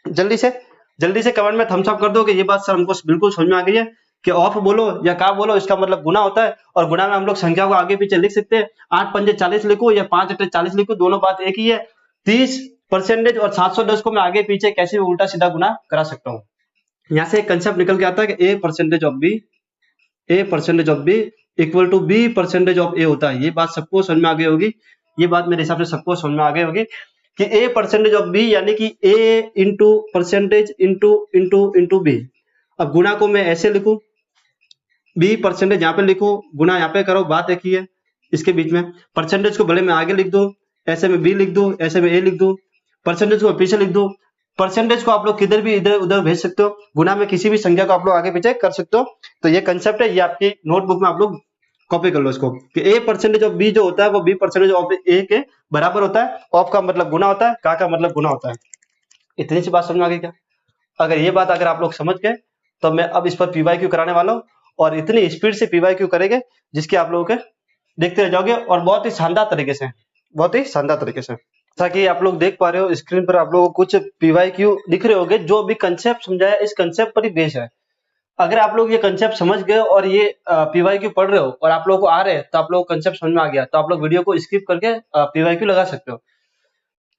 जल्दी से कमेंट में थम्स अप कर दो कि ये बात सर हमको बिल्कुल समझ में आ गई है। कि ऑफ बोलो या का बोलो इसका मतलब गुना होता है, और गुना में हम लोग संख्या को आगे पीछे लिख सकते हैं। 8 पंजे 40 लिखो या 5 अट्ठे 40 लिखो, दोनों बात एक ही है। 30% और 710 को मैं आगे पीछे कैसे भी उल्टा सीधा गुना करा सकता हूँ। यहाँ से एक कंसेप्ट निकल के आता है कि A% of B equal to B% ऑफ ए होता है। ये बात सबको समझ में आ गई होगी। ये बात मेरे हिसाब से सबको समझ में आ गई होगी कि A% ऑफ बी यानी कि A into percentage into into into B. अब गुना को मैं ऐसे लिखूं, B% यहाँ पे लिखो, गुना यहाँ पे करो, बात एक ही है। इसके बीच में परसेंटेज को भले मैं आगे लिख दूं, ऐसे में B लिख दूं, ऐसे में A लिख दूं, परसेंटेज को पीछे लिख दो। परसेंटेज को आप लोग किधर भी इधर उधर भेज सकते हो, गुना में किसी भी संख्या को आप लोग आगे पीछे कर सकते हो। तो ये कंसेप्ट है, ये आपकी नोटबुक में आप लोग कॉपी कर लो इसको कि ए परसेंटेज ऑफ बी जो होता है वो बी परसेंटेज ऑफ ए के बराबर होता है। ऑफ का मतलब गुना होता है, का मतलब गुना होता है। इतनी सी बात समझ में आ गई क्या? अगर ये बात अगर आप लोग समझ गए तो मैं अब इस पर पीवाईक्यू कराने वाला हूँ, और इतनी स्पीड से पीवाईक्यू करेंगे जिसकी आप लोगों के देखते रह जाओगे, और बहुत ही शानदार तरीके से, बहुत ही शानदार तरीके से। जैसा कि आप लोग देख पा रहे हो स्क्रीन पर, आप लोगों को कुछ पीवाईक्यू दिख रहे होंगे। जो भी कंसेप्ट समझाया इस कंसेप्ट पर ही बेस है। अगर आप लोग ये कंसेप्ट समझ गए और ये पीवाईक्यू पढ़ रहे हो और आप लोगों को आ रहे हैं, तो आप लोग कंसेप्ट समझ में आ गया, तो आप लोग वीडियो को स्किप करके पीवाईक्यू लगा सकते हो।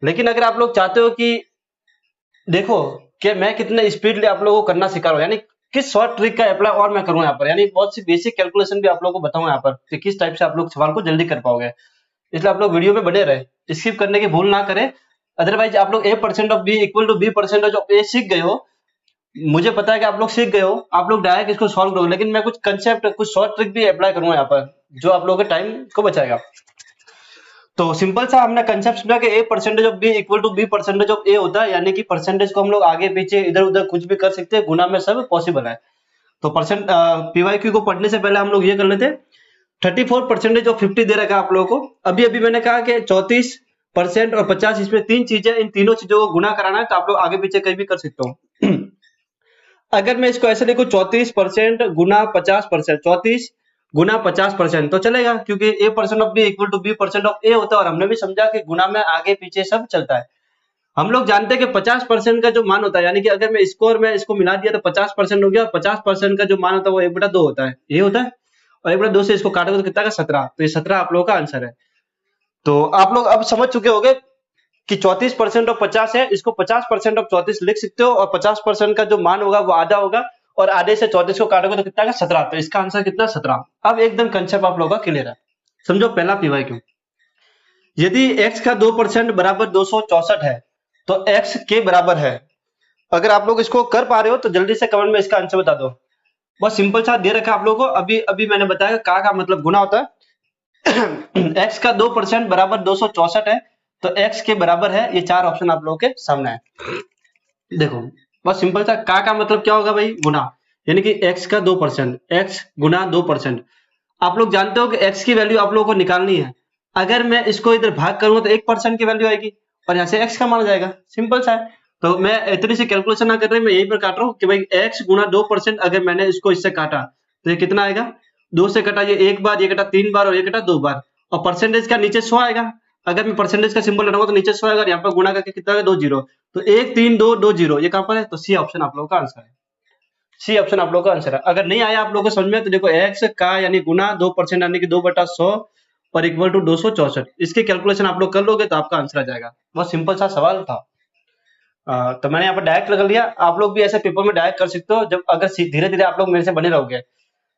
लेकिन अगर आप लोग चाहते हो कि देखो कि मैं कितने स्पीडली आप लोगों को करना सिखा रहा हूँ, यानी किस शॉर्ट ट्रिक का अप्लाई और मैं करूँ यहाँ पर, यानी बहुत सी बेसिक कैलकुलेशन भी आप लोगों को बताऊं यहाँ पर कि किस टाइप से आप लोग सवाल को जल्दी कर पाओगे। इसलिए आप लोग वीडियो में बने रहे, स्किप करने की भूल ना करें। अदरवाइज आप लोग A percent of B equal to B percentage of A सीख गए हो, मुझे पता है कि आप लोग सीख गए हो, आप लोग डायरेक्ट इसको सॉल्व करोगे, लेकिन मैं कुछ कंसेप्ट कुछ शॉर्ट ट्रिक भी अप्लाई करूंगा यहाँ पर जो आप लोगों के टाइम को बचाएगा। तो सिंपल सा हमने कंसेप्ट समझा कि A percentage of B equal to B percentage of A होता है, यानी कि परसेंटेज को हम लोग आगे पीछे इधर उधर कुछ भी कर सकते हैं, गुना में सब पॉसिबल है। तो परसेंट पीवाईक्यू को पढ़ने से पहले हम लोग ये कर लेते हैं। 34% और 50 दे रखा है आप लोगों को। अभी अभी मैंने कहा कि 34% और 50, इसमें तीन चीजें, इन तीनों चीजों को गुना कराना है, तो आप लोग आगे पीछे कहीं भी कर सकते हो। अगर मैं इसको ऐसे लिखूं 34% गुना 50%, 34 गुना 50% तो चलेगा, क्योंकि A percent of B equal to B percent of A होता है, और हमने भी समझा कि गुना में आगे पीछे सब चलता है। हम लोग जानते हैं कि 50% का जो मान होता है, यानी कि अगर मैं इसको और मैं इसको मिला दिया तो 50% हो गया, और 50% का जो मान होता है वो 1/2 होता है, ये होता है। और 1/2 से इसको काटोगे तो कितना का 17, तो ये 17 आप लोगों का आंसर है। तो आप लोग अब समझ चुके होंगे कि 34% और 50 है, इसको 50% ऑफ 34 लिख सकते हो, और 50% का जो मान होगा वो आधा होगा, और आधे से 34 को काटोगे तो कितना का 17, तो इसका आंसर कितना 17। अब एकदम कंसेप्ट आप लोगों का क्लियर है। समझो पहला पीवाईक्यू, यदि x का 2% बराबर 264 है तो x के बराबर है। अगर आप लोग इसको कर पा रहे हो तो जल्दी से कमेंट में इसका आंसर बता दो। बहुत सिंपल सा दे रखा है आप लोगों को, अभी अभी मैंने बताया का मतलब गुना होता है। x का 2% बराबर 264 है तो x के बराबर है, ये चार ऑप्शन आप लोगों के सामने है। देखो बहुत सिंपल सा, का मतलब क्या होगा भाई, गुना, यानी कि x का 2%, x गुना 2%। आप लोग जानते हो कि x की वैल्यू आप लोगों को निकालनी है। अगर मैं इसको इधर भाग करूंगा तो 1% की वैल्यू आएगी, और यहाँ से x का मान जाएगा, सिंपल सा है। तो मैं इतनी सी कैलकुलेशन ना कर रही, मैं यहीं पर काट रहा हूँ कि भाई x गुना 2%, अगर मैंने इसको इससे काटा तो ये कितना आएगा, 2 से कटा ये एक बार, ये कटा 3 बार, और ये कटा 2 बार, और परसेंटेज का नीचे 100 आएगा। अगर मैं परसेंटेज का सिंबल लगाऊंगा तो नीचे 100 आएगा, और यहाँ पर गुणा करके कितना आएगा, 2 जीरो, तो 1 3 2 2 जीरो, ये कहाँ पर है, तो सी ऑप्शन आप लोगों का आंसर है। सी ऑप्शन आप लोगों का आंसर है। अगर नहीं आया आप लोगों को समझ में तो देखो, x का यानी गुना 2% यानी कि 2/100 और इक्वल टू 264, इसकी कैलकुलेशन आप लोग कर लोगे तो आपका आंसर आ जाएगा। बहुत सिंपल सा सवाल था। तो मैंने यहाँ पर डायरेक्ट लगा लिया, आप लोग भी ऐसे पेपर में डायरेक्ट कर सकते हो, जब अगर धीरे धीरे आप लोग मेरे से बने रहोगे।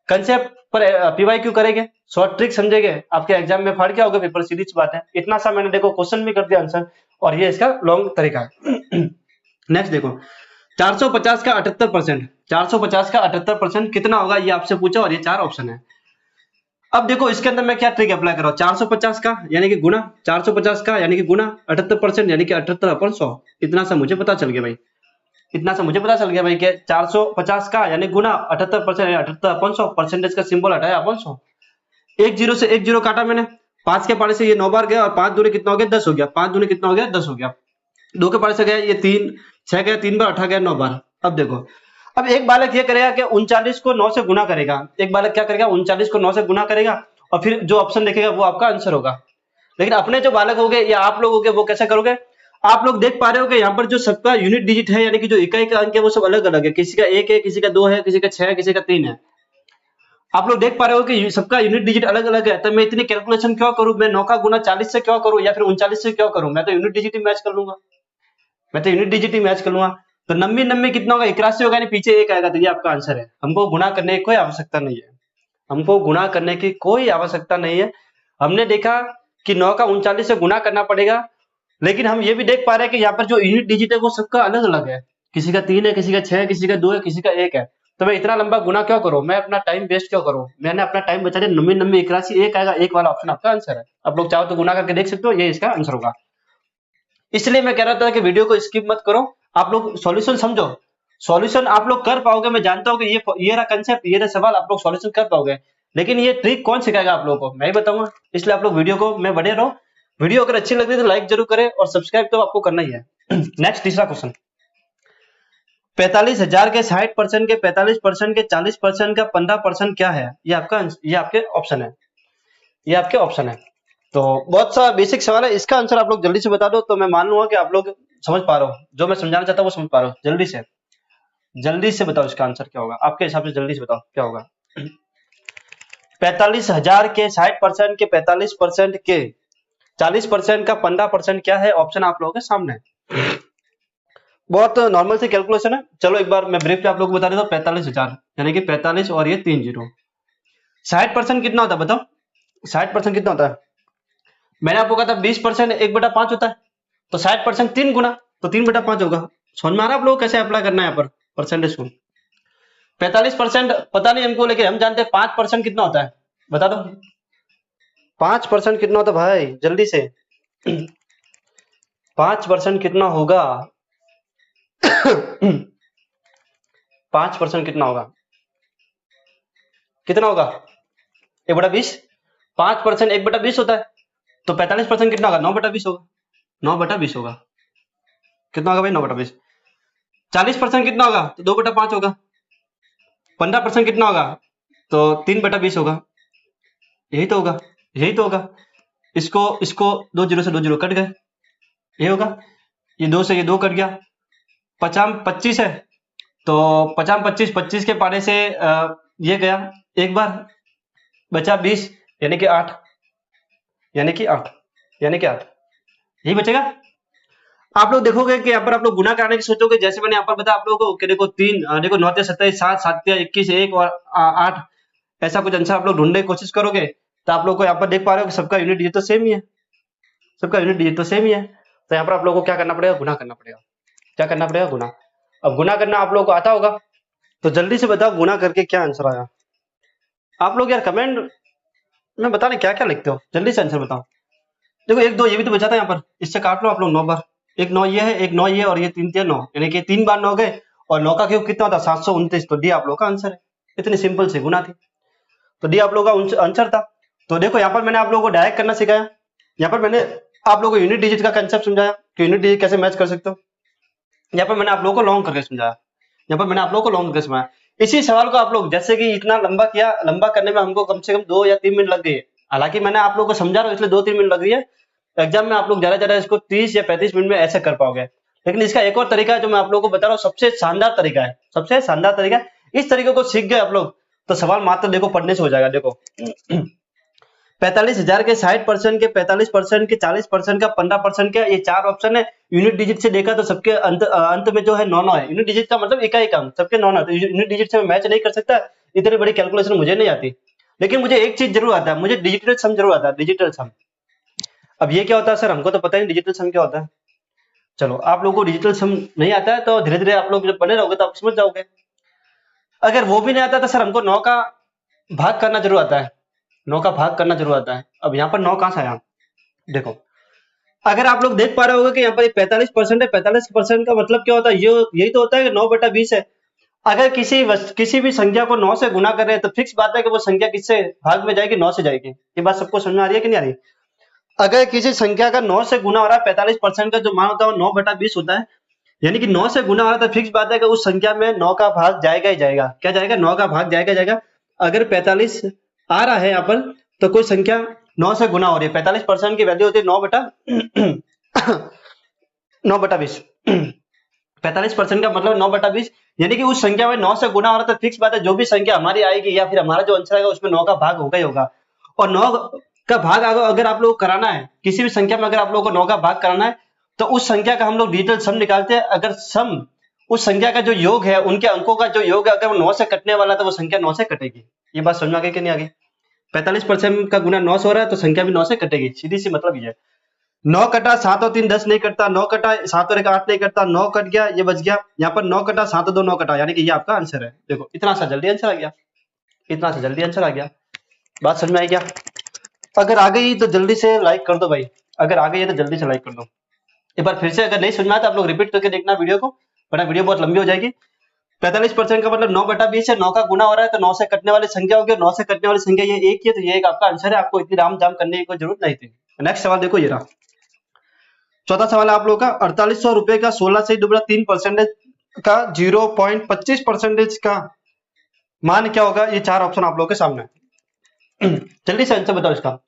कंसेप्ट पर पीवाईक्यू करेंगे, शॉर्ट ट्रिक समझेंगे, आपके एग्जाम में फाड़ क्या होगा पेपर, सीधी सी बात है। इतना सा मैंने देखो क्वेश्चन भी कर दिया आंसर, और ये इसका लॉन्ग तरीका है। नेक्स्ट देखो, 450 का 78%, 450 का 78% कितना होगा, ये आपसे पूछा, और ये चार ऑप्शन है। अब देखो इसके अंदर मैं क्या ट्रिक अप्लाई कर रहा हूँ, 450 का यानी कि गुना, 450 का यानी कि गुना, 78% यानी कि 78/100। इतना सा मुझे पता चल गया भाई, इतना सा मुझे पता चल गया भाई कि 450 का यानी गुना 78% यानी 78/100, परसेंटेज का सिंबल हटाया 100, एक जीरो से एक जीरो काटा मैंने, 5 के पारे से ये 9 बार गया, और 5 दूनी कितना हो गया, 10 हो गया, 5 दूनी कितना हो गया, 10 हो गया, 2 के पारे से गया ये 3, 6 गया 3 बार, 8 गया 9 बार। अब देखो, अब एक बालक ये करेगा कि 39 को 9 से गुना करेगा, एक बालक क्या करेगा, 39 को 9 से गुना करेगा, और फिर जो ऑप्शन लिखेगा वो आपका आंसर होगा। लेकिन अपने जो बालक हो गए या आप लोग हो गए, वो कैसे करोगे, आप लोग देख पा रहे हो कि यहाँ पर जो सबका यूनिट डिजिट है, यानी कि जो इकाई का अंक है वो सब अलग अलग है, किसी का 1 है, किसी का 2 है, किसी का 6 है, किसी का 3 है। आप लोग देख पा रहे हो कि सबका यूनिट डिजिट अलग अलग है, तो मैं इतनी कैलकुलेशन क्यों करूं, मैं 9 का गुना 40 से क्यों करूं, या फिर 39 से क्यों करूं, मैं तो यूनिट डिजिट ही मैच कर लूंगा, मैं तो यूनिट डिजिट ही मैच कर लूंगा। तो 90 90 कितना होगा, 81 होगा, यानी पीछे एक आएगा, तो ये आपका आंसर है। हमको गुणा करने की कोई आवश्यकता नहीं है, हमको गुणा करने की कोई आवश्यकता नहीं है। हमने देखा कि 9 का 39 से गुणा करना पड़ेगा, लेकिन हम ये भी देख पा रहे हैं कि यहाँ पर जो यूनिट डिजिट है वो सबका अलग अलग है, किसी का 3 है, किसी का 6 है, किसी का 2 है, किसी का 1 है। तो मैं इतना लंबा गुना क्यों करूं, मैं अपना टाइम वेस्ट क्यों करूं, मैंने अपना टाइम बचा दिया। 90 90 81 एक आएगा, एक वाला ऑप्शन आपका आंसर है। आप लोग चाहो तो गुना करके देख सकते हो, ये इसका आंसर होगा। इसलिए मैं कह रहा था कि वीडियो को स्किप मत करो, आप लोग सॉल्यूशन समझो। सॉल्यूशन आप लोग कर पाओगे, मैं जानता हूँ कि ये रहा कंसेप्ट, ये रहा सवाल, आप लोग सॉल्यूशन कर पाओगे, लेकिन ये ट्रिक कौन सिखाएगा आप लोगों को? मैं ही बताऊंगा। इसलिए आप लोग वीडियो को में बने रहो। वीडियो अगर अच्छी लग रही है तो लाइक जरूर करें, और सब्सक्राइब तो आपको करना ही है। नेक्स्ट तीसरा क्वेश्चन, 45,000 के 60% के 45% के 40% का 15% क्या है? ये आपके ऑप्शन है, ये आपके ऑप्शन है। तो बहुत सा बेसिक सवाल है, इसका आंसर आप लोग जल्दी से बता दो तो मैं मान लूंगा कि आप लोग समझ पा रहे हो, जो मैं समझाना चाहता हूँ वो समझ पा रहे हो। जल्दी से बताओ इसका आंसर क्या होगा आपके हिसाब से, जल्दी से बताओ क्या होगा। 45,000 के 60% के 45% के 40% का 15% क्या है? ऑप्शन आप लोगों के सामने है। बहुत नॉर्मल से कैलकुलेशन है। चलो एक बार मैं ब्रीफ आप लोगों को बता देता हूँ। 45,000 यानी कि 45 और ये 3 जीरो। 60% कितना होता है बताओ? 60% कितना होता है? मैंने आपको कहा था 20% 1/5 होता है, तो 60% 3 गुना, तो 3/5 होगा। समझ में आ रहा है आप लोग कैसे अप्लाई करना है यहाँ पर परसेंटेज को? 45% पता नहीं हमको, लेकिन हम जानते हैं 5% कितना होता है, बता दो 5% कितना होता है भाई, जल्दी से। 5% कितना होगा? 5% कितना होगा? कितना होगा? 1/20। 5% 1/20 होता है, तो 45% कितना होगा? 9/20 होगा। 9/20 होगा। कितना होगा भाई? 9/20। 40% कितना होगा? तो 2/5 होगा। 15% कितना होगा? तो 3/20 होगा। यही तो होगा, यही तो होगा। इसको इसको 2 जीरो से 2 जीरो कट गए, ये होगा। ये 2 से ये 2 कट गया। 50 25 है, तो 50 25 25 के पारे से ये गया एक बार, बचा 20 यानी कि 8, यानी कि 8, यानी कि 8 यही बचेगा। आप लोग देखोगे कि यहाँ पर आप लोग गुना कराने की सोचोगे, जैसे मैंने यहाँ पर बताया आप लोगों को कि देखो 3 देखो 9 27 7 7 21 1 और 8, ऐसा कुछ आंसर आप लोग ढूंढने की कोशिश करोगे तो आप लोग को यहाँ पर देख पा रहे हो कि सबका यूनिट डिजिट तो सेम ही है, सबका यूनिट डिजिट तो सेम ही है। तो यहाँ पर आप लोगों को क्या करना पड़ेगा? गुना करना पड़ेगा। क्या करना पड़ेगा? गुना। अब गुना करना आप लोगों को आता होगा, तो जल्दी से बताओ गुना करके क्या आंसर आया। आप लोग यार कमेंट में बताने क्या क्या लिखते हो, जल्दी से आंसर बताओ। देखो 1 2 ये भी तो बचा था यहाँ पर, इससे काट लो आप लोग 9 बार। एक 9 ये है, एक 9 ये, और ये 3 3 9, यानी कि 3 बार 9 गए, और 9 का क्यूब कितना होता है? 729। तो डी आप लोग का आंसर है। इतनी सिंपल सी गुना थी, तो डी आप लोग का आंसर था। तो देखो यहाँ पर मैंने आप लोगों को डायरेक्ट करना सिखाया, यहाँ पर मैंने आप लोगों को यूनिट डिजिट का कंसेप्ट समझाया कि यूनिट डिजिट कैसे मैच कर सकते हो। यहाँ पर मैंने आप लोगों को लॉन्ग करके समझाया, यहाँ पर मैंने आप लोगों को लॉन्ग करके समझाया। इसी सवाल को आप लोग जैसे कि इतना लंबा किया, लंबा करने में हमको कम से कम 2 या 3 मिनट लग गए। हालांकि मैंने आप लोगों को समझा रहा हूँ इसलिए 2 3 मिनट लग रही है। एग्जाम में आप लोग ज्यादा इसको 30 या 35 मिनट में ऐसे कर पाओगे। लेकिन इसका एक और तरीका है जो मैं आप लोगों को बता रहा हूँ, सबसे शानदार तरीका है, सबसे शानदार तरीका है। इस तरीके को सीख गए आप लोग तो सवाल मात्र देखो पढ़ने से हो जाएगा। देखो 45,000 के 60% के 45% के 40% का 15% का, ये 4 ऑप्शन है। यूनिट डिजिट से देखा तो सबके अंत में जो है 9 9 है। यूनिट डिजिट का मतलब इकाई का अंक, सबके 9 9, तो यूनिट डिजिट से मैं मैच नहीं कर सकता। इतनी बड़ी कैलकुलेशन मुझे नहीं आती, लेकिन मुझे एक चीज जरूर आता है, मुझे डिजिटल सम जरूर आता है, डिजिटल सम। अब ये क्या होता है सर? हमको तो पता ही नहीं डिजिटल सम क्या होता है। चलो आप लोगों को डिजिटल सम नहीं आता है तो धीरे धीरे आप लोग जब बने रहोगे तो आप समझ जाओगे। अगर वो भी नहीं आता तो सर हमको 9 का भाग करना जरूर आता है, 9 का भाग करना जरूर आता है। अब यहाँ पर 9 कहाँ से आया? देखो अगर आप लोग देख पा रहे होगे कि यहाँ पर 45% है, 45% का मतलब क्या होता है? ये यही तो होता है कि 9/20 है। अगर किसी भी संख्या को 9 से गुना कर रहे हैं तो फिक्स बात है कि वो संख्या किससे भाग में जाएगी? 9 से जाएगी। ये बात सबको समझ में आ रही है कि नहीं आ रही? अगर किसी संख्या का 9 से गुना हो रहा है, 45% का जो मान होता है वो 9/20 होता है, यानी कि 9 से गुना हो रहा है तो फिक्स बात है कि उस संख्या में 9 का भाग जाएगा ही जाएगा। क्या जाएगा? 9 का भाग जाएगा जाएगा। अगर 45 आ रहा है यहाँ पर तो कोई संख्या 9 से गुना हो रही है, 45% की वैल्यू होती है 9/20। 45% का मतलब 9/20, यानी कि उस संख्या में 9 से गुना हो रहा है तो फिक्स बात है जो भी संख्या हमारी आएगी या फिर हमारा जो आंसर आएगा उसमें 9 का भाग होगा ही होगा। और 9 का भाग अगर आप लोगों को कराना है किसी भी संख्या में, अगर आप लोगों को 9 का भाग कराना है तो उस संख्या का हम लोग डिजिटल सम निकालते हैं। अगर सम उस संख्या का जो योग है, उनके अंकों का जो योग है, अगर वो 9 से कटने वाला है तो वो संख्या 9 से कटेगी। ये बात समझ में आ गई कि नहीं आ गई? 45% का गुना 9 से हो रहा है तो संख्या भी 9 से कटेगी, सीधी सी मतलब ये है। 9 कटा 7 और 3 10 नहीं कटता, 9 कटा 7 और 1 8 नहीं कटता, 9 कट गया, ये बच गया। यहाँ पर 9 कटा 7 और 2 9 कटा, यानी कि ये आपका आंसर है। देखो इतना सा जल्दी आंसर आ गया, इतना सा जल्दी आंसर आ गया। बात समझ में आई क्या? अगर आ गई तो जल्दी से लाइक कर दो भाई, अगर आ गई है तो जल्दी से लाइक कर दो। एक बार फिर से अगर नहीं समझ में आया तो आप लोग रिपीट करके देखना वीडियो को, वरना वीडियो बहुत लंबी हो जाएगी। 45% का मतलब 9/20 है, 9 का गुना हो रहा है तो 9 से कटने वाली संख्या होगी, 9 से कटने वाली संख्या ये एक ही है, तो ये एक आपका आंसर है, आपको इतनी राम जाम करने की कोई जरूरत नहीं थी। नेक्स्ट सवाल देखो, ये रहा चौथा सवाल है आप लोग का। 4800 रुपए का 16 से डुबरा 3% का 0.25% का मान क्या होगा? ये चार ऑप्शन आप लोग के सामने है। जल्दी से आंसर बताओ इसका,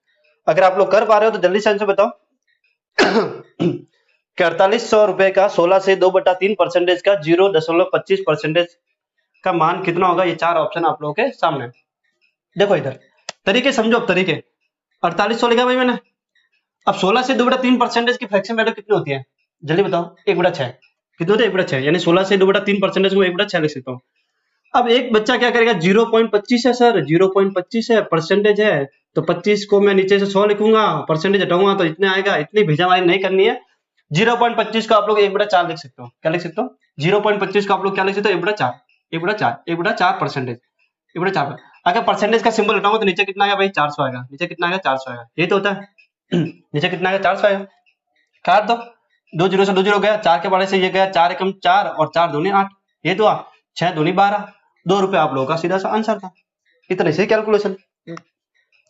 अगर आप लोग कर पा रहे हो तो जल्दी से आंसर बताओ। 4800 रुपए का 16 से 2/3% का 0.25% का मान कितना होगा? ये चार ऑप्शन आप लोगों के सामने। देखो इधर तरीके समझो, अब तरीके 4800 लिखा भाई मैंने। अब 16 से 2/3% की फ्रैक्शन वैल्यू कितनी होती है? जल्दी बताओ। 1/6 कितनी होती है? 1/6, यानी 16 से 2/3% को 1/6 लिख सकता हूँ। अब एक बच्चा क्या करेगा, 0.25 है सर, 0.25 है, परसेंटेज है, तो 25 को मैं नीचे से 100 लिखूंगा, परसेंटेज हटाऊंगा तो इतने आएगा। इतनी भेजामारी नहीं करनी है। 0.25 को आप लोग 1/4 लिख सकते हो। क्या लिख सकते हो? 0.25 को आप लोग क्या लिख सकते हो? 1/4, 1/4 परसेंटेज, 1/4। अगर परसेंटेज का सिंबल हटाऊंगा तो नीचे कितना आएगा भाई? 400 आएगा। नीचे कितना आएगा? 400 आएगा। ये तो होता है। नीचे कितना आएगा? 400 आएगा। काट दो, 2 जीरो से 2 जीरो गया, 4 के पारे से ये गया, 4 एकम 4 और 4 दूनी 8, ये तो 6 दूनी 12, 2 रुपए आप लोगों का सीधा सा आंसर था। इतने से कैलकुलेशन,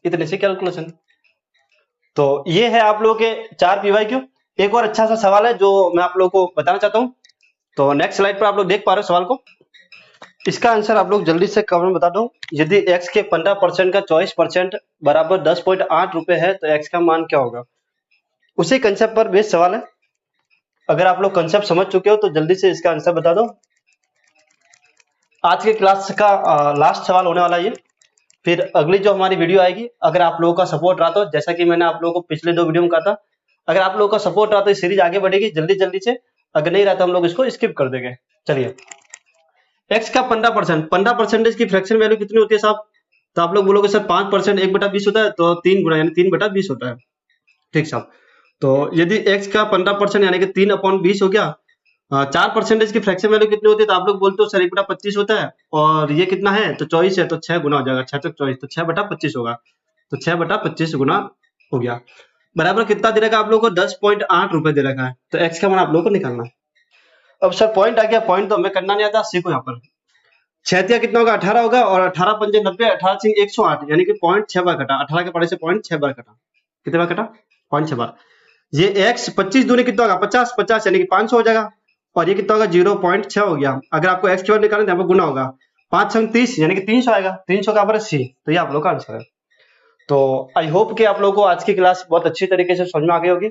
इतने से कैलकुलेशन। तो ये है आप लोगों के 4 PYQ। एक और अच्छा सा सवाल है जो मैं आप लोगों को बताना चाहता हूँ। तो नेक्स्ट स्लाइड पर आप लोग देख पा रहे हो सवाल को। इसका आंसर आप लोग जल्दी से कमेंट में बता दो। यदि x के 15% का 24% बराबर 10.8 रुपए है तो x का मान क्या होगा? उसी कंसेप्ट पर बेस्ड सवाल है। अगर आप लोग कंसेप्ट समझ चुके हो तो जल्दी से इसका आंसर बता दो। आज के क्लास का लास्ट सवाल होने वाला है ये। फिर अगली जो हमारी वीडियो आएगी, अगर आप लोगों का सपोर्ट रहा तो, जैसा कि मैंने आप लोगों को पिछले 2 वीडियो में कहा था, अगर आप लोगों का सपोर्ट रहा तो ये सीरीज आगे बढ़ेगी जल्दी जल्दी से। अगर नहीं रहा तो हम लोग इसको स्किप कर देंगे। चलिए, x का 15% की फ्रैक्शन वैल्यू कितनी होती है साहब? तो आप लोग बोलोगे सर 5% 1/20 होता है, तो 3 गुना यानी 3/20 होता है। ठीक साहब। तो यदि x का 15% यानी कि 3/20 हो गया, 4% की फ्रैक्शन वैल्यू कितनी होती है? तो आप लोग बोलते हो सर 1/25 होता है, और ये कितना है? तो 24 है, तो 6 गुना हो जाएगा। 6 तक 24, तो 6/25 होगा। तो 6/25 गुना हो गया, बराबर कितना दे रखा है आप लोगों को? 10.8 रुपए दे रखा है। तो x का मान आप लोगों को निकालना है। अब सर पॉइंट आ गया, पॉइंट तो हमें करना नहीं आता, सीखो यहाँ पर। 6 कितना होगा? 18 होगा, और 18 पंजे 90, 18 से 108, यानी कि पॉइंट 6 बार कटा। 18 के पड़े से पॉइंट 6 बार कटा। कितने बार कटा? पॉइंट 6 बार। ये x 25 दूनी कितना होगा? 50, 50 यानी कि 500 हो जाएगा, और ये कितना होगा? 0.6 हो गया। अगर आपको x की वैल्यू निकालना है तो यहाँ पर गुना होगा, 5 संग 30 यानी कि 300 आएगा। 300 का बराबर c, तो ये आप लोग का आंसर है। तो आई होप कि आप लोगों को आज की क्लास बहुत अच्छी तरीके से समझ में आ गई होगी।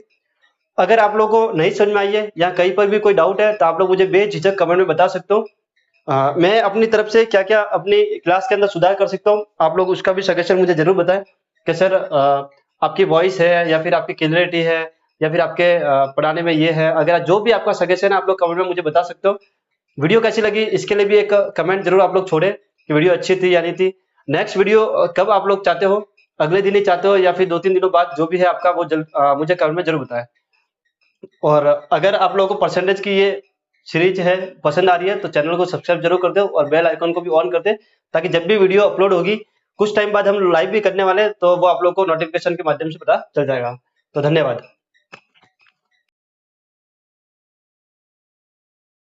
अगर आप लोगों को नहीं समझ में आई है या कहीं पर भी कोई डाउट है तो आप लोग मुझे बेझिझक कमेंट में बता सकते हो। मैं अपनी तरफ से क्या क्या अपनी क्लास के अंदर सुधार कर सकता हूँ, आप लोग उसका भी सजेशन मुझे जरूर बताएं कि सर आपकी वॉइस है या फिर आपकी क्लियरिटी है या फिर आपके पढ़ाने में ये है। अगर जो भी आपका सजेशन है आप लोग कमेंट में मुझे बता सकते हो। वीडियो कैसी लगी इसके लिए भी एक कमेंट जरूर आप लोग छोड़े कि वीडियो अच्छी थी या नहीं थी। नेक्स्ट वीडियो कब आप लोग चाहते हो, अगले दिन ही चाहते हो या फिर 2-3 दिनों बाद, जो भी है आपका वो मुझे कमेंट में जरूर बताएं। और अगर आप लोगों को परसेंटेज की ये सीरीज है पसंद आ रही है तो चैनल को सब्सक्राइब जरूर कर दो और बेल आइकन को भी ऑन कर दे, ताकि जब भी वीडियो अपलोड होगी, कुछ टाइम बाद हम लाइव भी करने वाले हैं, तो वो आप लोग को नोटिफिकेशन के माध्यम से पता चल जाएगा। तो धन्यवाद।